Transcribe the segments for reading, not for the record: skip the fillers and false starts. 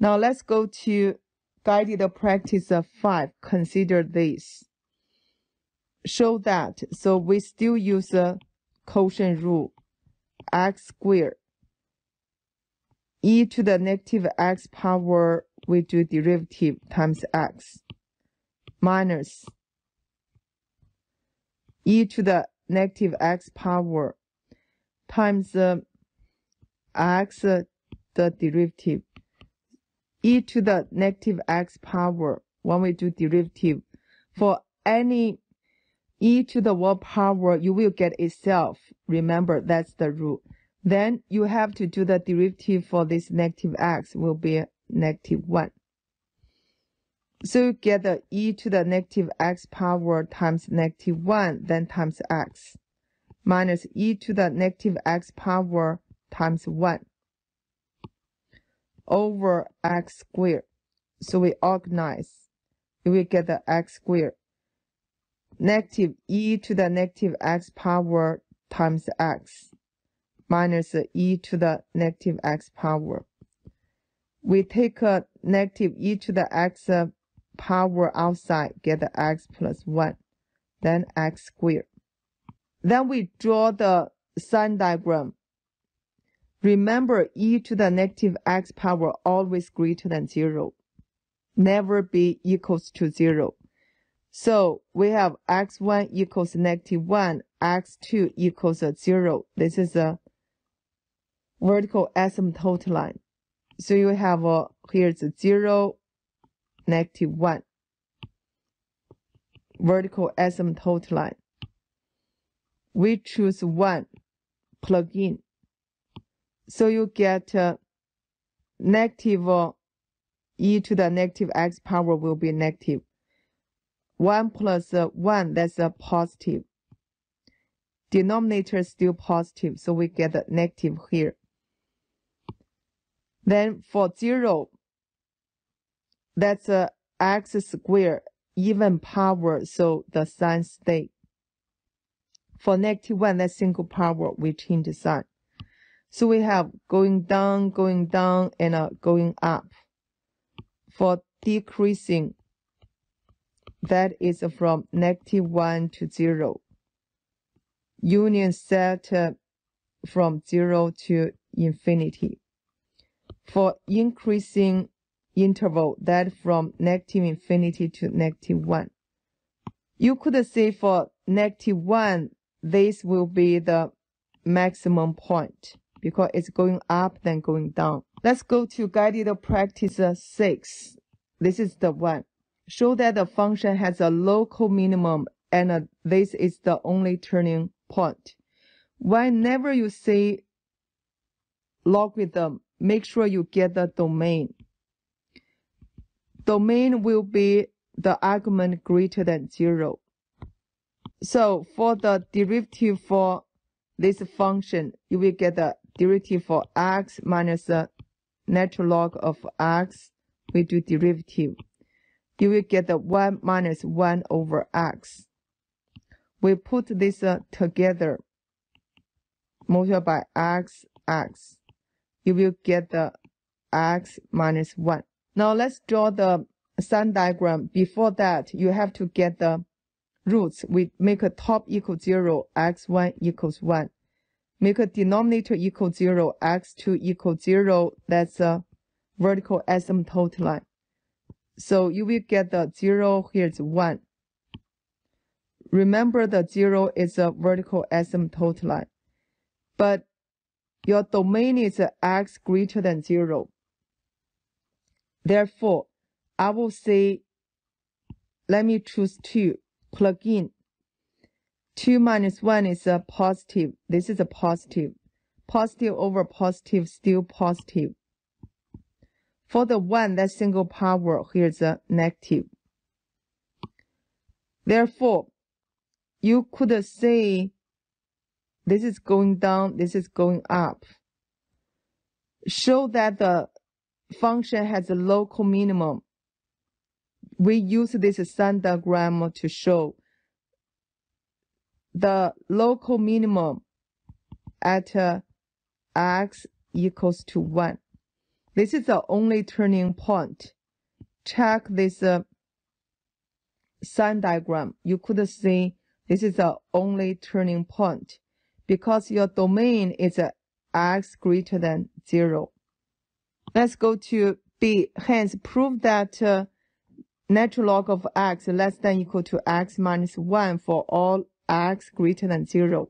Now let's go to guided practice 5. Consider this. Show that. So we still use the quotient rule. X squared. E to the negative x power, we do derivative times x. Minus e to the negative x power times x, the derivative. E to the negative x power, when we do derivative, for any e to the what power, you will get itself. Remember, that's the rule. Then you have to do the derivative for this negative x, will be negative 1. So you get the e to the negative x power times negative 1, then times x, minus e to the negative x power times 1 over x squared. So we organize. You will get the x squared. Negative e to the negative x power times x, minus e to the negative x power. We take a negative e to the x power outside, get the x plus 1, then x squared. Then we draw the Sine diagram. Remember, e to the negative x power always greater than 0. Never be equals to 0. So we have x1 equals negative 1, x2 equals 0. This is a vertical asymptote line. So you have here's 0, negative 1. Vertical asymptote line. We choose 1, plug in. So you get negative e to the negative x power will be negative. 1 plus 1, that's a positive. Denominator is still positive, so we get a negative here. Then for 0, that's a x squared, even power, so the sign stays. For negative 1, that's single power, we change the sign. So we have going down, and going up. For decreasing, that is from negative 1 to 0. Union set from 0 to infinity. For increasing interval, that from negative infinity to negative 1. You could say for negative 1, this will be the maximum point, because it's going up, then going down. Let's go to guided practice 6. This is the one. Show that the function has a local minimum, and this is the only turning point. Whenever you say logarithm, make sure you get the domain. Domain will be the argument greater than 0. So for the derivative for this function, you will get the derivative for x minus the natural log of x. We do derivative. You will get the 1 minus 1 over x. We put this together, multiply by x. You will get the x minus 1. Now let's draw the Sine diagram. Before that, you have to get the roots. We make a top equal 0, x1 equals 1. Make a denominator equal 0, x2 equals 0. That's a vertical asymptote line. So you will get the 0, here's 1. Remember, the 0 is a vertical asymptote line. But your domain is x greater than 0. Therefore, I will say, let me choose 2, plug in. 2 minus 1 is a positive. This is a positive. Positive over positive, still positive. For the 1, that's single power, here's a negative. Therefore, you could say this is going down, this is going up. Show that the function has a local minimum. We use this Sine diagram to show the local minimum at x equals to 1. This is the only turning point. Check this Sine diagram. You could see this is the only turning point because your domain is x greater than 0. Let's go to B. Hence, prove that natural log of x less than or equal to x minus 1 for all x greater than 0.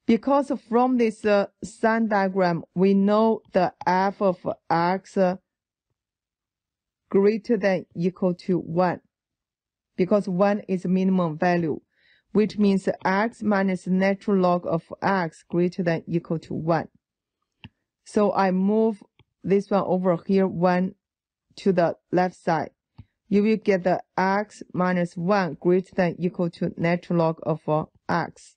Because from this Sine diagram, we know the f of x greater than or equal to 1. Because 1 is minimum value, which means x minus natural log of x greater than or equal to 1. So I move this one over here, 1 to the left side. You will get the x minus 1 greater than or equal to natural log of x.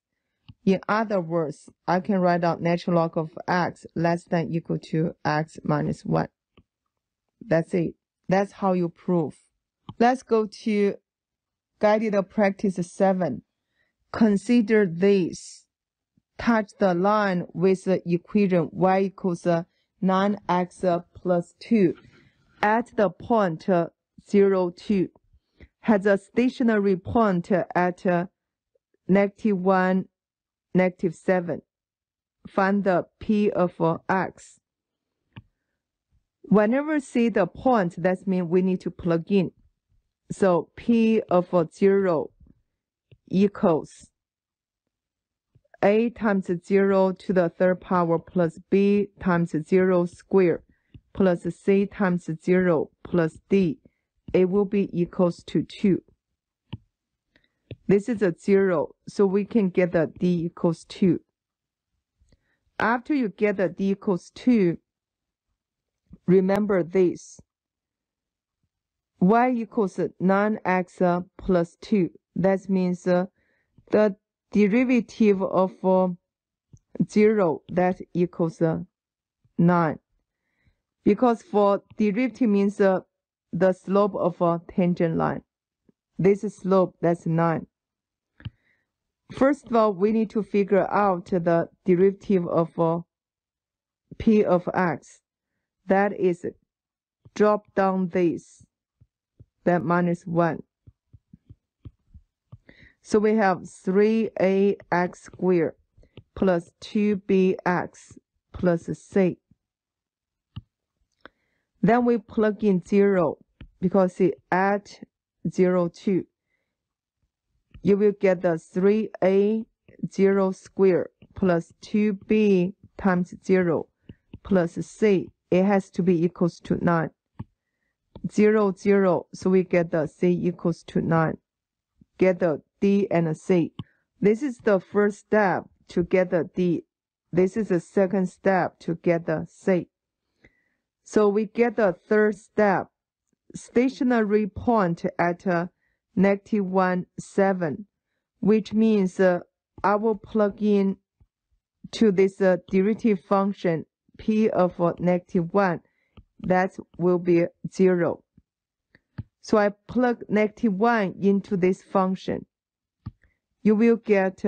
In other words, I can write out natural log of x less than or equal to x minus 1. That's it. That's how you prove. Let's go to guided practice 7. Consider this. Touch the line with the equation y equals 9x plus 2 at the point 0, 2. Has a stationary point at -1, -7. Find the p of x. Whenever see the point, that means we need to plug in. So p of 0 equals a times 0 to the third power plus b times 0 squared plus c times 0 plus d. It will be equals to 2. This is a 0, so we can get the d equals 2. After you get the d equals 2, remember this. Y equals 9x plus 2. That means the derivative of 0, that equals 9. Because for derivative means the slope of a tangent line. This slope, that's 9. First of all, we need to figure out the derivative of p of x. That is, drop down this, that minus 1. So we have 3ax squared plus 2bx plus c. Then we plug in 0 because it at 0, 2. You will get the 3a 0 squared plus 2b times 0 plus c. It has to be equals to 9. 0, 0, so we get the c equals to 9. Get the d and c. This is the first step to get the d. This is the second step to get the c. So we get the third step, stationary point at -1, 7, which means I will plug in to this derivative function p of -1. That will be 0. So I plug -1 into this function. You will get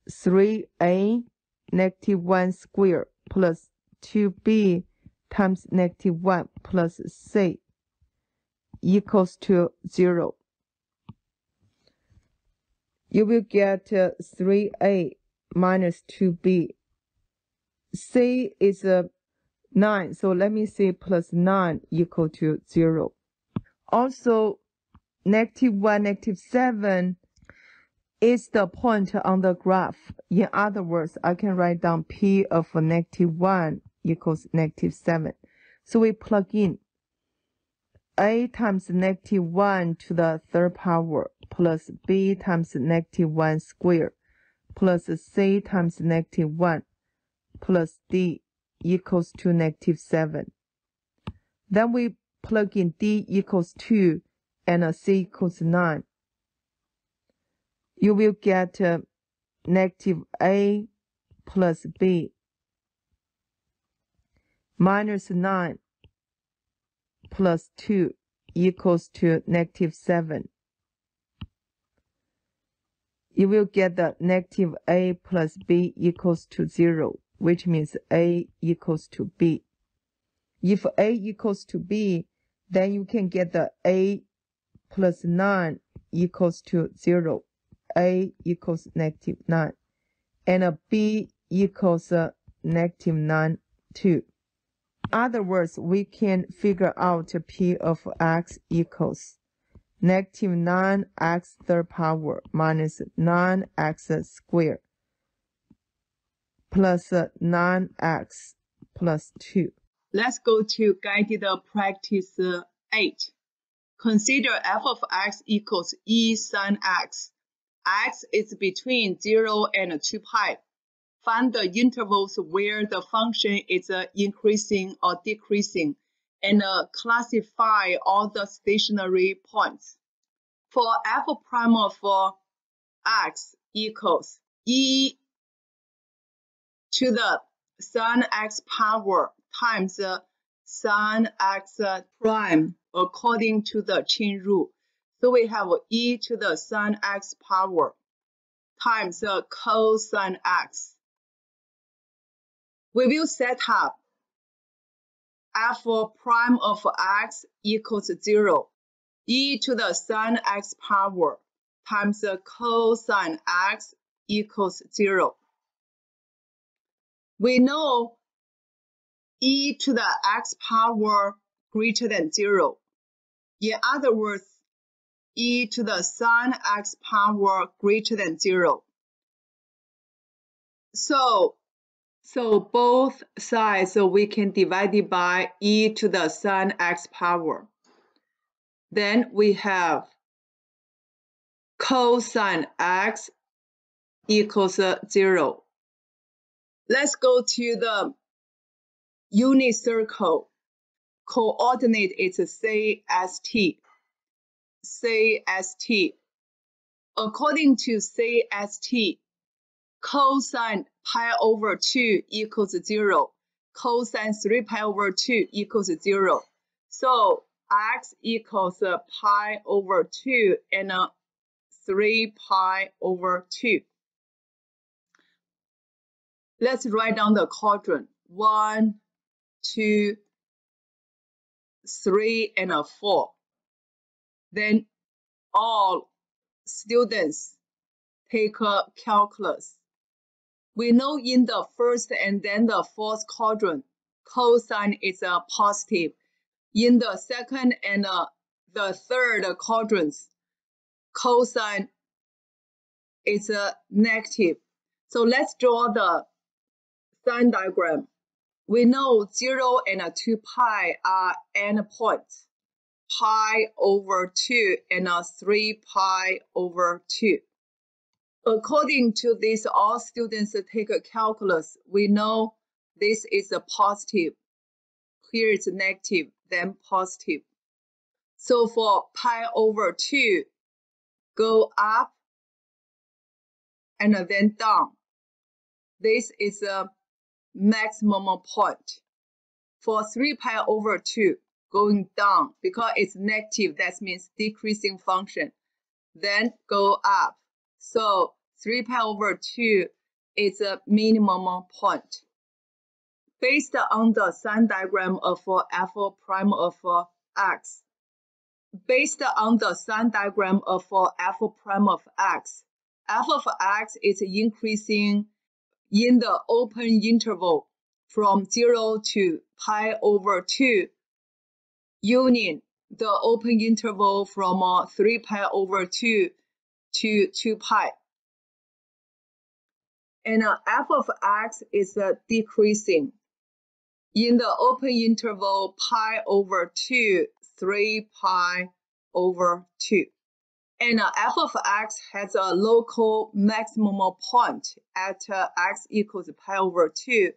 3a -1 squared plus 2b times -1 plus c equals to 0. You will get 3a minus 2b. C is 9, so let me say plus 9 equal to 0. Also, -1, -7 is the point on the graph. In other words, I can write down p of -1 equals -7. So we plug in a times -1 to the third power plus b times -1 squared plus c times -1 plus d equals to -7. Then we plug in d equals 2 and c equals 9. You will get -a plus b minus 9 plus 2 equals to -7. You will get the -a plus b equals to 0, which means A equals to B. If A equals to B, then you can get the A plus 9 equals to 0. A equals negative 9. And B equals negative 9 too. In other words, we can figure out P of x equals negative 9x third power minus 9x squared plus 9x plus 2. Let's go to guided practice 8. Consider f of x equals e sine x. X is between 0 and 2 pi. Find the intervals where the function is increasing or decreasing, and classify all the stationary points. For f prime of x equals e to the sine x power times sine x prime according to the chain rule. So we have e to the sine x power times cosine x. We will set up f prime of x equals 0, e to the sine x power times cosine x equals 0. We know e to the x power greater than 0. In other words, e to the sine x power greater than 0. So both sides we can divide it by e to the sine x power. Then we have cosine x equals 0. Let's go to the unit circle. Coordinate is CST. CST. According to CST, cosine pi over 2 equals 0. Cosine 3 pi over 2 equals 0. So x equals pi over 2 and 3 pi over 2. Let's write down the quadrant. 1, 2, 3, and 4. Then all students take calculus. We know in the first and then the fourth quadrant, cosine is positive. In the second and the third quadrants, cosine is negative. So let's draw the Sine diagram. We know 0 and 2 pi are endpoints. Pi over 2 and 3 pi over 2. According to this, all students take a calculus. We know this is a positive. Here is negative, then positive. So for pi over 2, go up and then down. This is a maximum point. For 3 pi over 2, going down because it's negative, that means decreasing function. Then go up. So 3 pi over 2 is a minimum point. Based on the Sine diagram of f prime of x. Based on the Sine diagram of f prime of x, f of x is increasing in the open interval from 0 to pi over 2, union the open interval from 3 pi over 2 to 2 pi. And f of x is decreasing in the open interval pi over 2, 3 pi over 2. And f of x has a local maximum point at x equals pi over 2,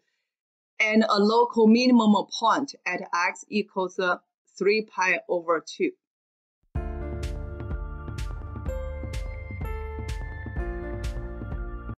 and a local minimum point at x equals 3 pi over 2.